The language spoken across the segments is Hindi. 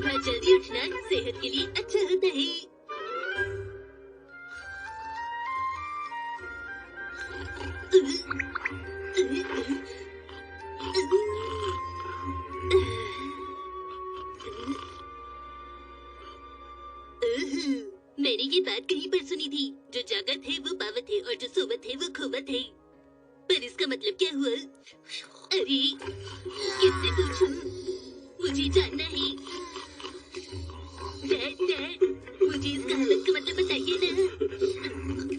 सुबह जल्दी उठना सेहत के लिए अच्छा होता है। मैंने ये बात कहीं पर सुनी थी, जो जागत है वो पावत है और जो सोवत है वो खोवत है। पर इसका मतलब क्या हुआ? अरे किससे पूछूं? मुझे जानना है। डैड, मुझे इस कहावत का मतलब बताइए ना।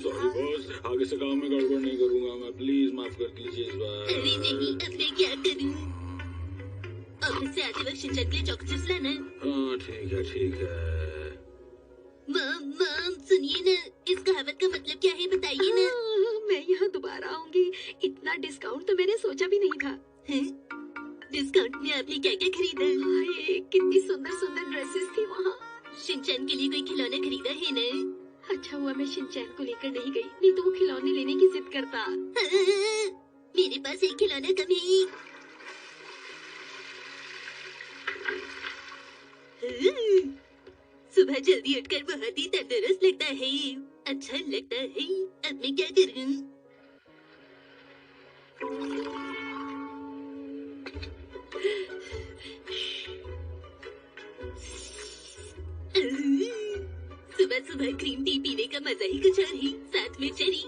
सॉरी बॉस, आगे से काम में गड़बड़ नहीं करूंगा मैं, प्लीज माफ कर दीजिए इस बार। अरे नहीं, अब मैं क्या करूं? ऑफिस से आते वक्त शिनचैन के लिए चॉकलेट्स लाना। हाँ ठीक है। मॉम सुनिए ना, इस कहावत का मतलब क्या है बताइए ना। मैं यहाँ दोबारा आऊंगी, इतना डिस्काउंट तो मैंने सोचा भी नहीं था। डिस्काउंट में आपने क्या क्या खरीदा? हाय, कितनी सुंदर सुंदर ड्रेसेस थी वहाँ। शिनचैन के लिए कोई खिलौना खरीदा है ना? अच्छा हुआ मैं शिनचैन को लेकर नहीं गई, नहीं तो वो खिलौने लेने की जिद करता। मेरे पास एक खिलौना कम है। सुबह जल्दी उठकर बहुत ही तंदुरुस्त लगता है, अच्छा लगता है। अब मैं क्या करूं? सुबह सुबह ग्रीन टी पीने का मजा ही कुछ और है, साथ में चेरी।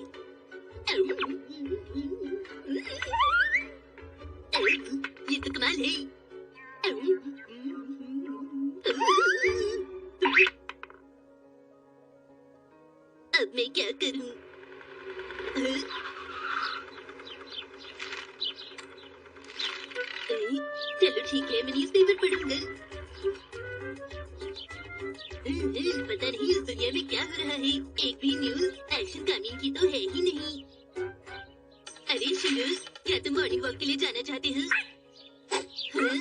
ये तो कमाल है। अब मैं क्या करूं? चलो ठीक है, मैं न्यूज़पेपर पढ़ूंगा। पता नहीं इस दुनिया में क्या हो रहा है, एक भी न्यूज एक्शन कामीन की तो है ही नहीं। अरे शिरू, क्या तुम मॉर्निंग वॉक के लिए जाना चाहते हो? हाँ?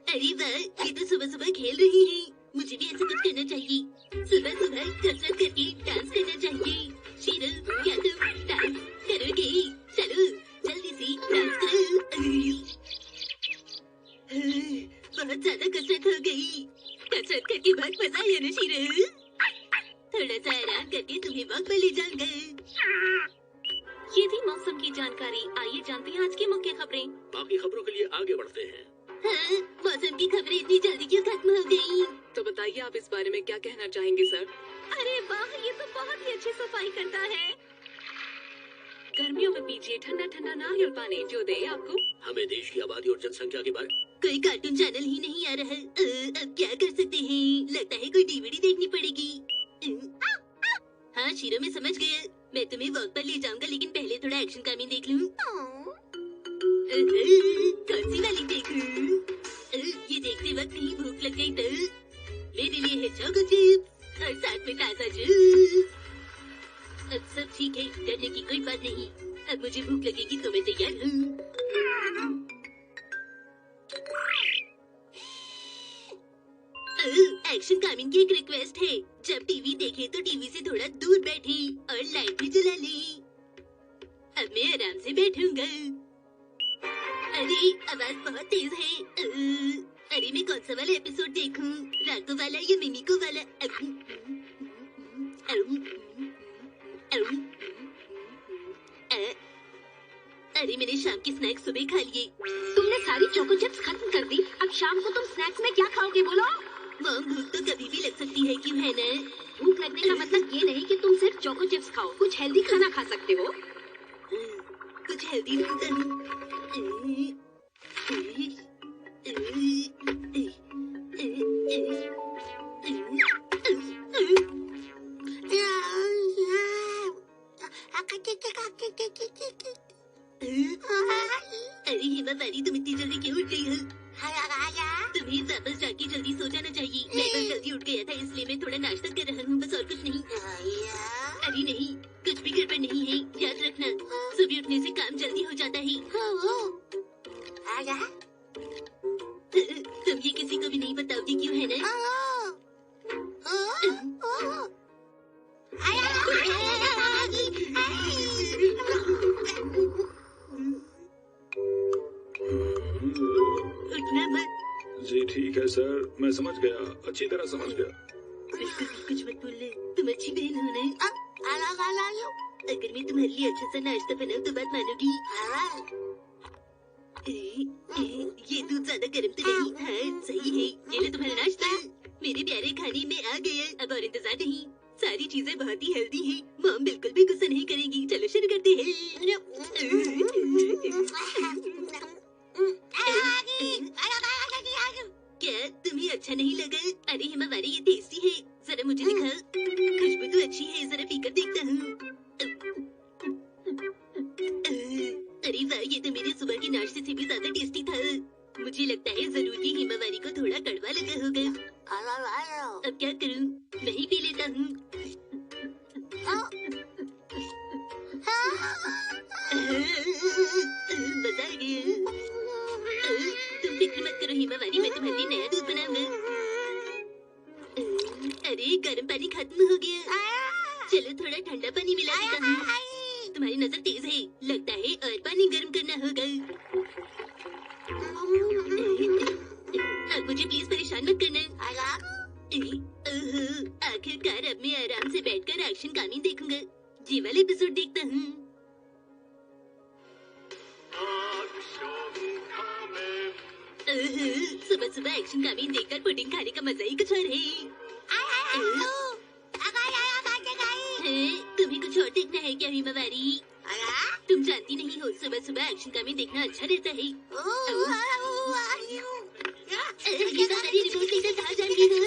अरे वाह, ये तो सुबह सुबह खेल रही है। मुझे भी ऐसा कुछ करना चाहिए। सुबह सुबह कसरत करके डांस करना चाहिए। शिरू, क्या तुम डांस करोगे? चलो जल्दी से डांस करो। बहुत ज्यादा कसरत हो गई। कसरत करके बहुत मजा आया ना शिरू? थोड़ा सा आराम करके तुम्हें वॉक पर ले जाऊंगा। ये थी मौसम की जानकारी। आइए जानते हैं आज की मुख्य खबरें। बाकी खबरों के लिए आगे बढ़ते हैं। हाँ, मौसम की खबरें इतनी जल्दी क्यों खत्म हो गई? तो बताइए आप इस बारे में क्या कहना चाहेंगे सर? अरे वाह, ये तो बहुत ही अच्छी सफाई करता है। गर्मियों में पीजिए ठंडा ठंडा नारियल पानी, जो दे आपको। हमें देश की आबादी और जनसंख्या के बारे कोई कार्टून चैनल ही नहीं आ रहा है। अब क्या कर सकते हैं? लगता है कोई डीवीडी देखनी पड़ेगी। हाँ शीरो, मैं समझ गया। मैं तुम्हें वॉक पर ले जाऊंगा, लेकिन पहले थोड़ा एक्शन कामीन देख लूं। कौन सी वाली देखूं? ये देखते वक्त कहीं भूख लग गई तो मेरे लिए है चोको चिप्स और साथ में ताजा जूस। अब सब ठीक है, डरने की कोई बात नहीं। अब मुझे भूख लगेगी तो मैं तैयार हूँ। एक्शन कामिंग की एक रिक्वेस्ट है, जब टीवी देखे तो टीवी से थोड़ा दूर बैठे और लाइट भी जला ले। अब मैं आराम से बैठूंगा। अरे आवाज बहुत तेज है। अरे मैं कौन सा वाला एपिसोड देखूं? राको वाला या मिमिको वाला? अरे मैंने शाम की स्नैक्स सुबह खा लिए। तुमने सारी चोको चिप्स खत्म कर दी, अब शाम को तुम स्नैक्स में क्या खाओगे बोलो? मॉम, भूख तो कभी भी लग सकती है, क्यों है ना? भूख लगने का मतलब ये नहीं कि तुम सिर्फ चोको चिप्स खाओ, कुछ हेल्दी खाना खा सकते हो। कुछ हेल्दी ढूंढता हूँ। अरे हेमा बारी, तुम इतनी जल्दी क्यों उठ गई हो? तुम्हें वापस जाके जल्दी सो जाना चाहिए। मैं बस जल्दी उठ गया था, इसलिए मैं थोड़ा नाश्ता कर रहा हूँ, बस और कुछ नहीं। अरे नहीं, कुछ भी गड़बड़ नहीं है, याद रखना। सुबह उठने से काम जल्दी हो जाता है। तुम ये किसी को मैं समझ गया, अच्छी तरह समझ गया। बिल्कुल भी कुछ मत बोलना, तुम अच्छी बहन हो ना। अगर मैं तुम्हारे लिए अच्छा सा नाश्ता बनाऊं तो बात मानोगी? ये दूध ज्यादा गर्म तो नहीं? हाँ सही है, ये लो तुम्हारा नाश्ता। मेरे प्यारे खाने में आ गया, अब और इंतजार नहीं। सारी चीजें बहुत ही हेल्दी हैं। मॉम बिल्कुल भी गुस्सा नहीं करेंगी। चलो शुरू करते हैं। क्या तुम्हें अच्छा नहीं लगा? अरे हिमावारी ये टेस्टी है, जरा मुझे दिखाओ। खुशबू तो अच्छी है, जरा पीकर देखता हूँ। अरे वाह, ये तो मेरे सुबह के नाश्ते से भी ज्यादा टेस्टी था। मुझे लगता है जरूर ही हिमावारी को थोड़ा कड़वा लगा होगा। अब क्या करूँ, मैं ही पी लेता हूँ। मजा आ गया। तुम फिक्र मत करो हिमावारी, मैं तुम्हारे लिए नया दूध बनाऊंगा। अरे गर्म पानी खत्म हो गया, चलो थोड़ा ठंडा पानी मिला देता हूँ। तुम्हारी नजर तेज है, लगता है और पानी गर्म करना होगा। अब मुझे प्लीज परेशान मत करना। आखिरकार अब मैं आराम से बैठकर एक्शन कहानी देखूंगा। ये वाला एपिसोड देखता हूँ। सुबह सुबह एक्शन कहानी देखकर पुडिंग खाने का मजा ही कुछ और है। तुम्हें कुछ और देखना है क्या हिमावारी? तुम जानती नहीं हो, सुबह सुबह एक्शन कहानी देखना अच्छा रहता है। हिमावारी रिमोट लेकर कहाँ जा रही हो?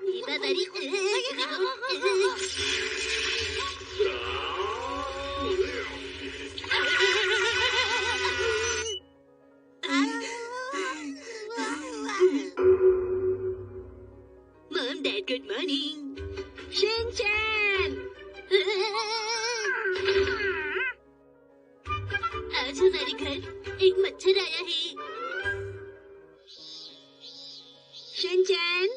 Himawari mom dad good morning. Shinchan! आज हमारे घर एक मच्छर आया है। शिनचैन,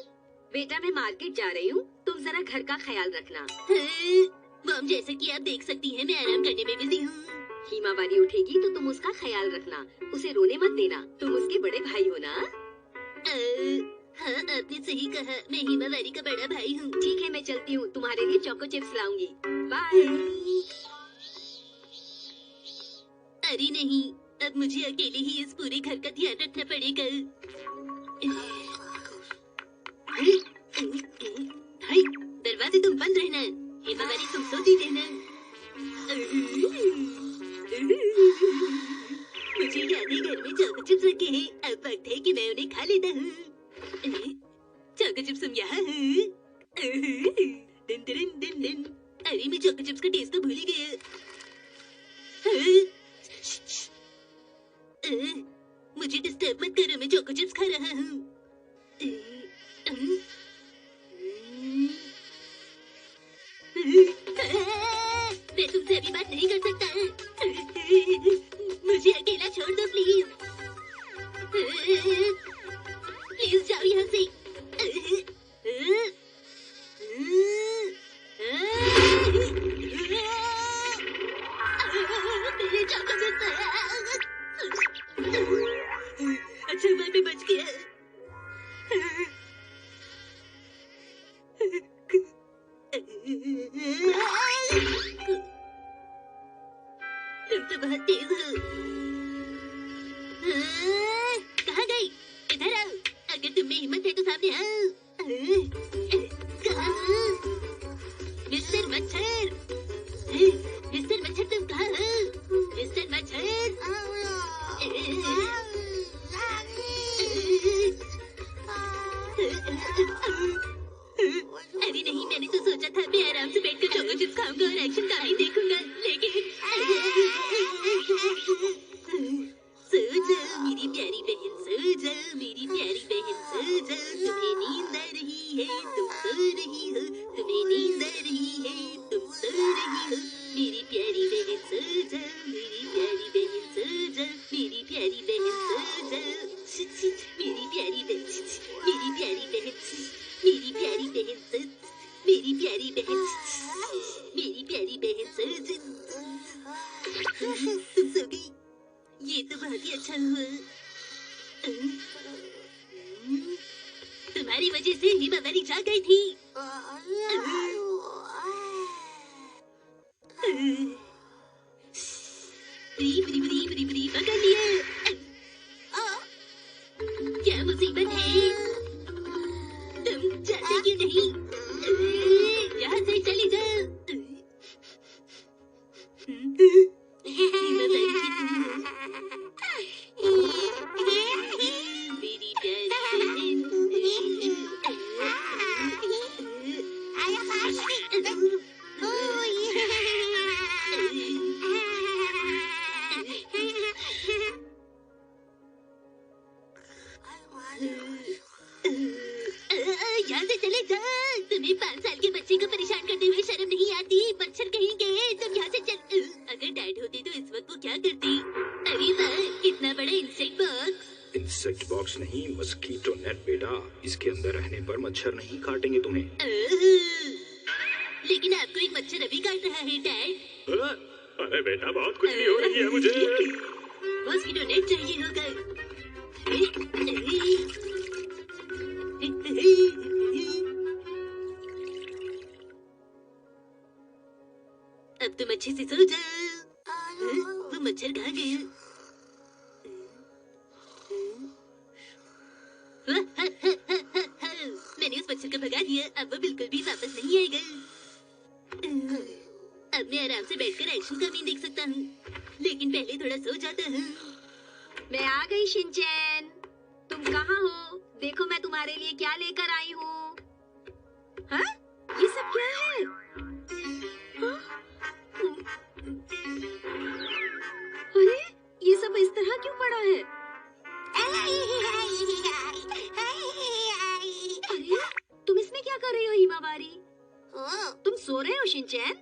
बेटा मैं मार्केट जा रही हूँ, तुम जरा घर का ख्याल रखना। मॉम जैसा कि आप देख सकती हैं मैं आराम करने में बिजी हूँ। हिमावारी उठेगी तो तुम उसका ख्याल रखना, उसे रोने मत देना, तुम उसके बड़े भाई हो ना। हाँ आपने सही कहा, मैं हिमावारी का बड़ा भाई हूँ। ठीक है मैं चलती हूँ, तुम्हारे लिए चोको चिप्स लाऊंगी। बाय। अरे नहीं, अब मुझे अकेले ही इस पूरे घर का ध्यान रखना पड़ेगा। हाय, दरवाजे तुम बंद रहना। हिमावारी तुम सोती रहना। मुझे याद है घर में चोको चिप्स रखे हैं, अब वक्त है कि मैं उन्हें खा लेता हूँ। चोको चिप्स तुम यहाँ हो? दिन दिन दिन दिन। अरे मैं चोको चिप्स का टेस्ट तो भूल ही गया। मुझे डिस्टर्ब मत करो, मैं चोको चिप्स खा रहा हूँ। मैं तुमसे अभी बात नहीं कर सकता। मुझे अकेला छोड़ दो प्लीज। प्लीज जाओ यहाँ से। मेरे चोको चिप्स। अच्छा मैं बच गया। तुम तो बहुत तेज हो। कहाँ गई? इधर आओ, अगर तुम में हिम्मत है तो सामने आओ। कहाँ हो? मिस्टर मच्छर, मिस्टर मच्छर तुम कहाँ हो? मिस्टर मच्छर। अरे नहीं, मैंने तो सोचा था मैं आराम से बैठकर चोको चिप्स खाऊंगा और एक्शन कहानी देखूंगा, लेकिन सो जाओ मेरी प्यारी बहन, सो जाओ मेरी प्यारी बहन, सो जाओ। तुम्हें नींद आ रही है, तुम सो रही हो। तुम्हें नींद आ रही है, तुम सो रही हो। मेरी प्यारी बहन सो जाओ, मेरी प्यारी बहन सो जाओ, मेरी प्यारी बहन सो जाओ। मेरी प्यारी बहन, मेरी प्यारी बहन, मेरी प्यारी बहन सो, मेरी प्यारी बहन, मेरी प्यारी बहन सो जाओ। तुम सो गई, ये तो बहुत ही अच्छा हुआ। तुम्हारी वजह से हिमावरी जा गई थी। पकड़ लिया। क्या मुसीबत है? तुम जाते क्यों नहीं? यहाँ से चले जाओ। मेरी यहाँ से चले जाओ। तुम्हें 5 साल के बच्चे को परेशान करते हुए शर्म नहीं आती? मच्छर कहीं गए। तुम यहाँ से चल। अगर डैड होते तो इस वक्त वो क्या करती? अरे वाह, इतना बड़ा इंसेक्ट बॉक्स। इंसेक्ट बॉक्स नहीं, मस्कीटो नेट बेटा। इसके अंदर रहने पर मच्छर नहीं काटेंगे तुम्हें। लेकिन आपको एक मच्छर अभी काट रहा है डैड। अरे बेटा, बहुत कुछ नहीं हो रही है मुझे। मस्कीटो नेट चाहिए होगा। अब तुम अच्छे से सो जाओ। वो मच्छर कहाँ गए? मैंने उस मच्छर को भगा दिया। अब वो बिल्कुल भी वापस नहीं आएगा। अब मैं आराम से बैठकर एक्शन का सीन देख सकता हूँ। लेकिन पहले थोड़ा सो जाता हूँ। मैं आ गई शिनचैन। तुम कहाँ हो? देखो मैं तुम्हारे लिए क्या लेकर आई हूँ। हाँ? ये सब क्या है? हाँ? अरे ये सब इस तरह क्यों पड़ा है? अरे तुम इसमें क्या कर रही हो हिमावारी? तुम सो रहे हो शिनचैन?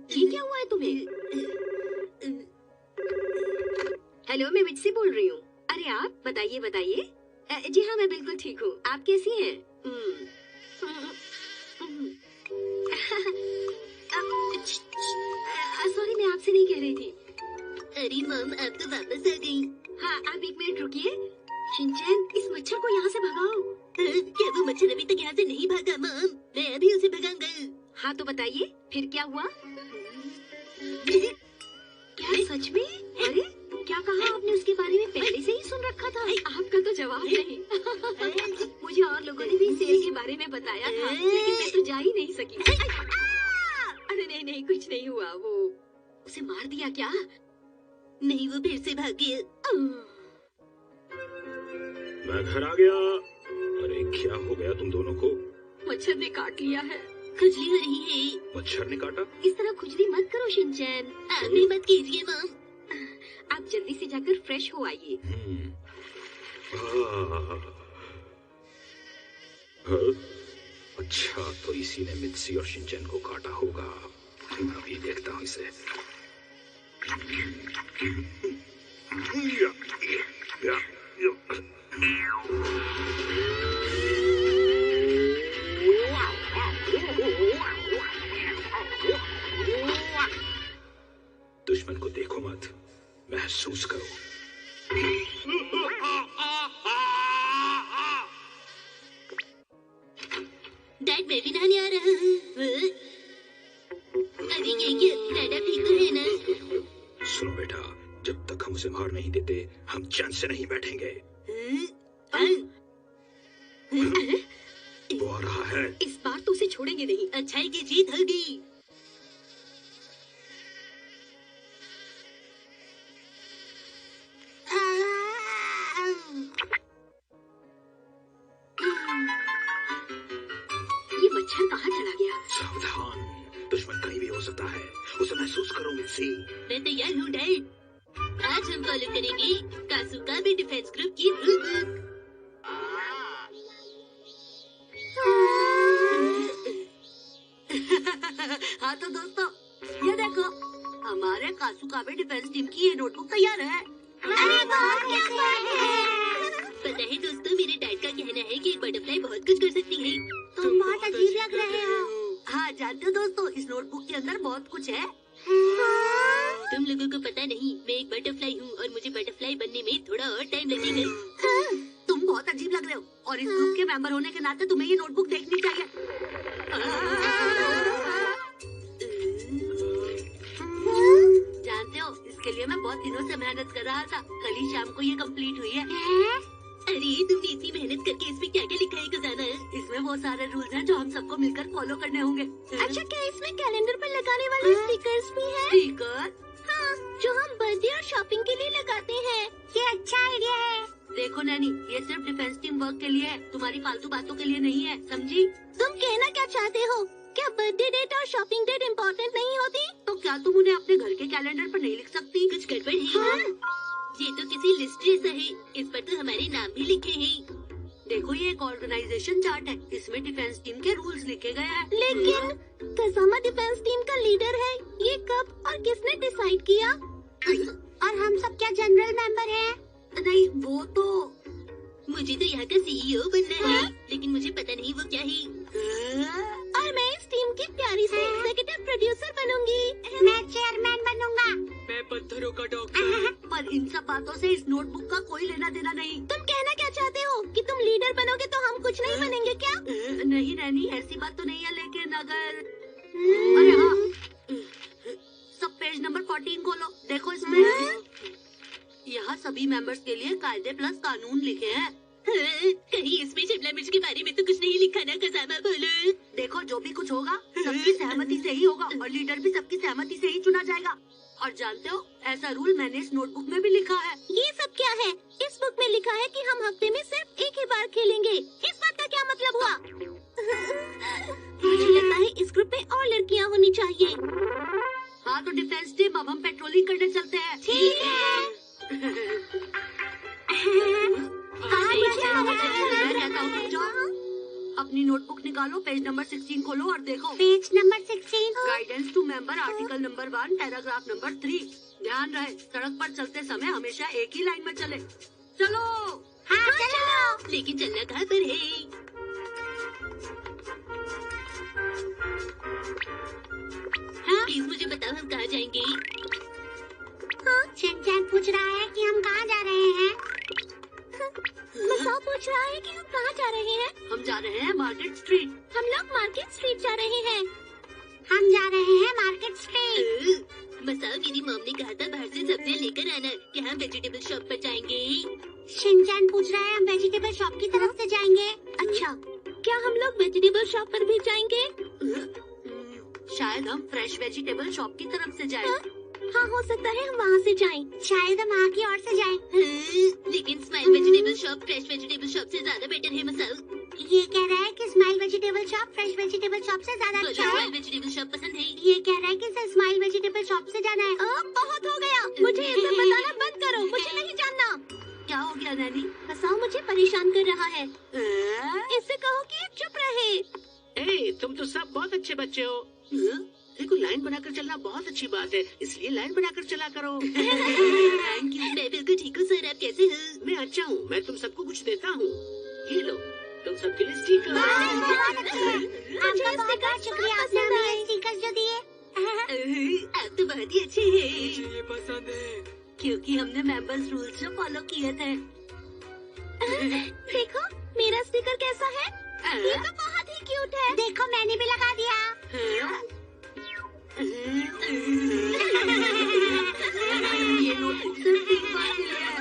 ये क्या हुआ है तुम्हें? हेलो, मैं मिट्सी बोल रही हूँ। अरे आप बताइए बताइए। जी हाँ, मैं बिल्कुल ठीक हूँ। आप कैसी हैं? सॉरी, मैं आपसे नहीं कह रही थी। अरे मॉम, आप तो वापस आ गई। हाँ, आप 1 मिनट रुकिए। शिनचैन, इस मच्छर को यहाँ से भगाओ। क्या वो मच्छर अभी तक यहाँ से नहीं भागा मॉम? मैं अभी उसे भगाऊंगा। हाँ तो बताइए, फिर क्या हुआ? क्या सच में? अरे क्या कहा आपने? उसके बारे में पहले से ही सुन रखा था। आपका तो जवाब नहीं। मुझे और लोगों ने भी सेल के बारे में बताया था, लेकिन मैं तो जा ही नहीं सकी। अरे नहीं नहीं, कुछ नहीं हुआ। वो उसे मार दिया क्या? नहीं, वो फिर से भाग गया। मैं घर आ गया। अरे क्या हो गया तुम दोनों को? मच्छर ने काट लिया है। खुजली हो रही है। मच्छर ने काटा? इस तरह खुजली मत करो शिनचैन। आप भी मत कीजिए मॉम। आप जल्दी से जाकर फ्रेश हो आइए। अच्छा, तो इसी ने मित्सी और शिनचैन को काटा होगा। मैं भी देखता हूँ इसे। दुश्मन को देखो मत, महसूस करो। डैड, मैं भी नहाने आ रहा हूँ। अरे ये क्या? डैड आप ठीक तो है ना? सुनो बेटा, जब तक हम उसे मार नहीं देते, हम चैन से नहीं बैठेंगे। वो आ रहा है। इस बार तो उसे छोड़ेंगे नहीं। अच्छाई की जीत होगी। ये मच्छर कहाँ चला गया? सावधान, दुश्मन कहीं भी हो सकता है। उसे महसूस करो मित्सी। मैं तैयार हूँ डैड। आज हम फॉलो करेंगे कासुकाबे डिफेंस ग्रुप की रूल बुक। हाँ तो दोस्तों, ये देखो, हमारे कासुकाबे डिफेंस टीम की ये नोटबुक तैयार है। अरे वाह, क्या बात है! पता है दोस्तों, मेरे डैड का कहना है कि एक बटरफ्लाई बहुत कुछ कर सकती है। तुम बहुत अजीब लग रहे हो। हाँ जानते हो दोस्तों, इस नोटबुक के अंदर बहुत कुछ है। तुम लोगों को पता नहीं, मैं एक बटरफ्लाई हूँ और मुझे बटरफ्लाई बनने में थोड़ा और टाइम लगेगा। तुम और इस ग्रुप के मेंबर होने के नाते तुम्हें ये नोटबुक देखनी चाहिए। जानते हो, इसके लिए मैं बहुत दिनों से मेहनत कर रहा था। कल ही शाम को ये कंप्लीट हुई है। अरे तुमने इतनी मेहनत करके इसमें क्या क्या लिखा है खजाना? इसमें वो सारे रूल्स हैं जो हम सबको मिलकर फॉलो करने होंगे। अच्छा, क्या इसमें कैलेंडर पर लगाने वाले स्टिकर्स भी हैं? स्टिकर? हाँ, जो हम बर्थडे और शॉपिंग के लिए लगाते हैं। ये अच्छा आइडिया है। देखो नैनी, ये सिर्फ डिफेंस टीम वर्क के लिए है, तुम्हारी फालतू बातों के लिए नहीं है, समझी? तुम कहना क्या चाहते हो? क्या बर्थडे डेट और शॉपिंग डेट इम्पोर्टेंट नहीं होती? तो क्या तुम उन्हें अपने घर के कैलेंडर पर नहीं लिख सकती? कुछ गड़बड़ है ना? ये तो किसी लिस्ट जैसा है, इस पर तो हमारे नाम भी लिखे हैं। देखो, ये एक ऑर्गेनाइजेशन चार्ट है, इसमें डिफेंस टीम के रूल्स लिखे गए हैं। लेकिन कसामा डिफेंस टीम का लीडर है, ये कब और किसने डिसाइड किया? और हम सब क्या जनरल मेंबर हैं? नहीं, वो तो मुझे तो यहाँ का सीईओ बनना है, लेकिन मुझे पता नहीं वो क्या है। और मैं इस टीम की प्यारी सी एग्जीक्यूटिव प्रोड्यूसर बनूंगी। मैं चेयरमैन बनूंगा। मैं पत्थरों का डॉक्टर। पर इन सब बातों से इस नोटबुक का कोई लेना देना नहीं। तुम कहना क्या चाहते हो कि तुम लीडर बनोगे तो हम कुछ नहीं बनेंगे क्या? नहीं नैनी, ऐसी बात तो नहीं है, लेकिन अगर अरे हाँ, सब पेज नंबर 14 खोलो, देखो इसमें यहाँ सभी मेंबर्स के लिए कायदे प्लस कानून लिखे हैं। कहीं इसमें शिमला मिर्च के बारे में तो कुछ नहीं लिखा ना खजाना? बोलो। देखो, जो भी कुछ होगा सबकी सहमति से ही होगा और लीडर भी सबकी सहमति से ही चुना जाएगा। और जानते हो, ऐसा रूल मैंने इस नोटबुक में भी लिखा है। ये सब क्या है? इस बुक में लिखा है कि हम हफ्ते में सिर्फ एक ही बार खेलेंगे। इस बात का क्या मतलब हुआ? मुझे लगता है इस ग्रुप में और लड़कियाँ होनी चाहिए। हाँ तो डिफेंस टीम, अब हम पेट्रोलिंग करने चलते हैं। ठीक है। मैं कहता हूँ तुम जाओ, अपनी नोटबुक निकालो, पेज नंबर 16 खोलो और देखो। Page number 16। Guidance to member, article number 1, paragraph number 3। ध्यान रहे, सड़क पर चलते समय हमेशा एक ही लाइन में चले। चलो। हाँ, चलो। लेकिन चलना कहाँ पर है? हाँ, प्लीज मुझे बताओ हम कहाँ जाएंगे? शिनचैन पूछ रहा है कि हम कहाँ जा रहे हैं। मसाओ पूछ रहा है कि हम कहाँ जा रहे हैं। हम जा रहे हैं मार्केट स्ट्रीट। हम लोग मार्केट स्ट्रीट जा रहे हैं। हम जा रहे हैं मार्केट स्ट्रीट। मसाओ, मेरी मॉम ने कहा था बाहर से सब्जियाँ लेकर आना, क्या हम वेजिटेबल शॉप पर जाएंगे? शिनचैन पूछ रहा है हम वेजिटेबल शॉप की तरफ से जाएंगे। अच्छा, क्या हम लोग वेजिटेबल शॉप पर भी जाएंगे? शायद हम फ्रेश वेजिटेबल शॉप की तरफ से जाएं। हाँ, हो सकता है हम वहाँ से जाएं। शायद हम वहाँ की ओर से जाएं। लेकिन smile vegetable shop fresh vegetable shop से ज्यादा बेटर है मसाओ। ये कह रहा है कि smile vegetable shop fresh vegetable shop से ज्यादा अच्छा है। स्माइल वेजिटेबल शॉप पसंद है। ये कह रहा है कि इसे स्माइल वेजिटेबल शॉप से जाना है। बहुत हो गया, मुझे इसे बताना बंद करो, मुझे नहीं जानना। क्या हो गया नैनी? मसाओ मुझे परेशान कर रहा है। इससे कहो कि चुप रहे। तुम तो सब बहुत अच्छे बच्चे हो। देखो, लाइन बनाकर चलना बहुत अच्छी बात है, इसलिए लाइन बनाकर चला करो। Thank you. मैं बिल्कुल ठीक हूँ सर, आप कैसे हो? मैं अच्छा हूँ, मैं तुम सबको कुछ देता हूँ। ये लो, तुम सबके लिए स्टिकर। आपका बहुत शुक्रिया, आपने हमें स्टिकर्स जो दिए। आप तो बहुत ही अच्छे हैं। ये पसंद है। क्योंकि हमने मेंबर्स रूल्स जो फॉलो किए थे। देखो, मेरा स्टिकर कैसा है? ये तो बहुत ही क्यूट है। देखो, मैंने भी लगा दिया। ये नोटबुक सिर्फ 3 बार के लिए है।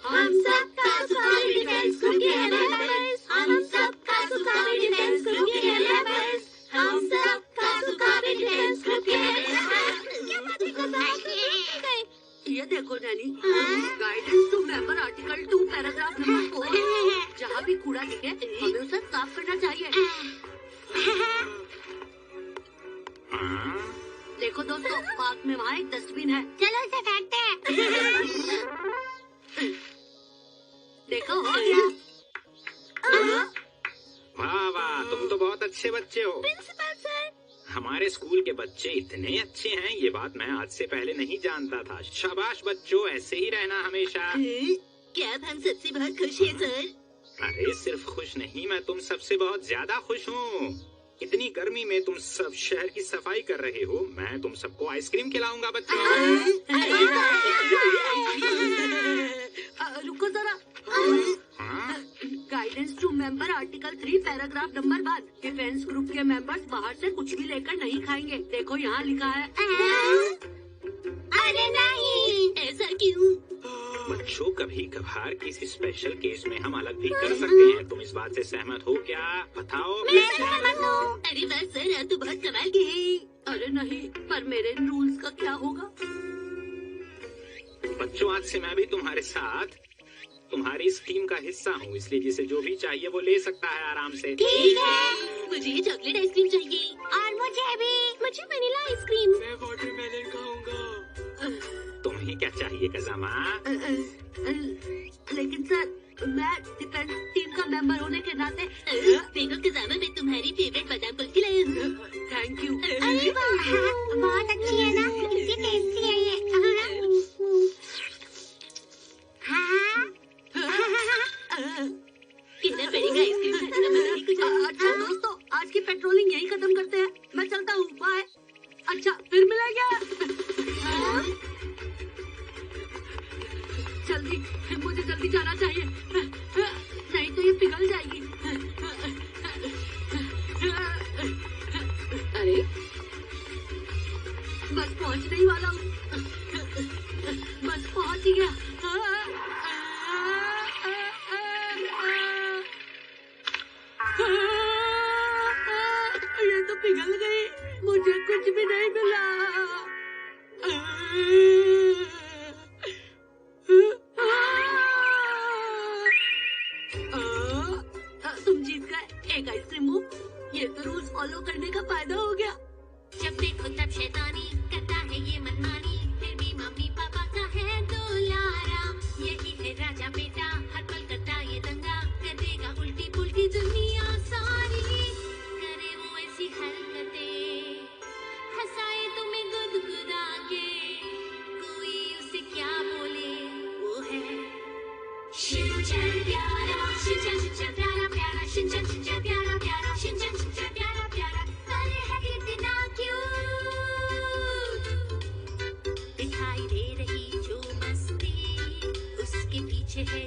हम सबका सुखावी डिफेंस ग्रुप के मेंबर्स। हम सबका सुखावी डिफेंस ग्रुप के मेंबर्स। हम सबका सुखावी डिफेंस ग्रुप के मेंबर्स। क्या बात है खजाना? ये देखो नैनी, guidance to member, article 2, paragraph number 4। जहाँ भी कूड़ा दिखे हमें उसे साफ करना चाहिए। देखो दोस्तों, पार्क में वहाँ एक डस्टबिन है। चलो इसे फेंकते हैं। देखो, हो गया। वाह वाह, तुम तो बहुत अच्छे बच्चे हो। प्रिंसिपल सर, हमारे स्कूल के बच्चे इतने अच्छे हैं, ये बात मैं आज से पहले नहीं जानता था। शाबाश बच्चों, ऐसे ही रहना हमेशा। क्या आप हम सबसे बहुत खुश हैं सर? अरे सिर्फ खुश नहीं, मैं तुम सबसे बहुत ज्यादा खुश हूँ। इतनी गर्मी में तुम सब शहर की सफाई कर रहे हो, मैं तुम सबको आइसक्रीम खिलाऊंगा बच्चों। रुको जरा। हाँ? Guidance guidance to member article 3 paragraph number 1। Defence group के मेंबर्स बाहर से कुछ भी लेकर नहीं खाएंगे। देखो यहाँ लिखा है। अरे नहीं, ऐसा क्यों? बच्चों, कभी कभार किसी स्पेशल केस में हम अलग भी कर सकते हैं। तुम इस बात से सहमत हो क्या? बताओ। मैं सहमत हूँ। अरे वाह सर, आप तो बहुत कमाल के हैं। अरे नहीं, पर मेरे रूल्स का क्या होगा? बच्चों, आज से मैं भी तुम्हारे साथ तुम्हारी इस टीम का हिस्सा हूँ, इसलिए जिसे जो भी चाहिए वो ले सकता है आराम से। ठीक है, मुझे ये चॉकलेट आइसक्रीम चाहिए। और मुझे भी। मुझे वनीला आइसक्रीम। मैं वाटरमेलन खाऊंगा। तुम्हें क्या चाहिए कज़ामा? लेकिन सर, मैं डिफेंस टीम का मेंबर होने के नाते। देखो कज़ामा, मैं तुम्हारी फेवरेट बादाम कुल्फी लाया हूँ। Thank you. अरे वाह, बहुत अच्छी है ना, कितनी टेस्टी है ये। कहना पड़ेगा आइसक्रीम खाने में नहीं कुछ। अच्छा दोस्तों, आज की पेट्रोलिंग यही खत्म करते हैं। मैं चलता हूँ, बाय। अच्छा, फिर मिलेंगे। जल्दी, मुझे जल्दी जाना चाहिए, नहीं तो ये पिघल जाएगी। अरे, बस पहुंचने ही वाला हूँ। बस पहुंच ही गया। ये तो पिघल गई, मुझे कुछ भी नहीं मिला। तुम जीत गए एक आइसक्रीम हो। ये तो रूल्स फॉलो करने का फायदा हो गया। जब देखो तब शैतानी करता है ये मनमानी, फिर भी मम्मी पापा का है दुलारा। यही है राजा बेटा, हर पल करता ये दंगा, कर देगा उल्टी पुल्टी दुनिया सारी। करे वो ऐसी हरकतें, हंसाए तुम्हें गुदगुदा के, कोई उसे क्या बोले, वो है शिनचैन प्यारा, शिनचैन प्यारा प्यारा, शिनचैन प्यारा प्यारा, शिनचैन प्यारा प्यारा। अरे है कितना क्यूट, दिखाई दे रही जो मस्ती, उसके पीछे है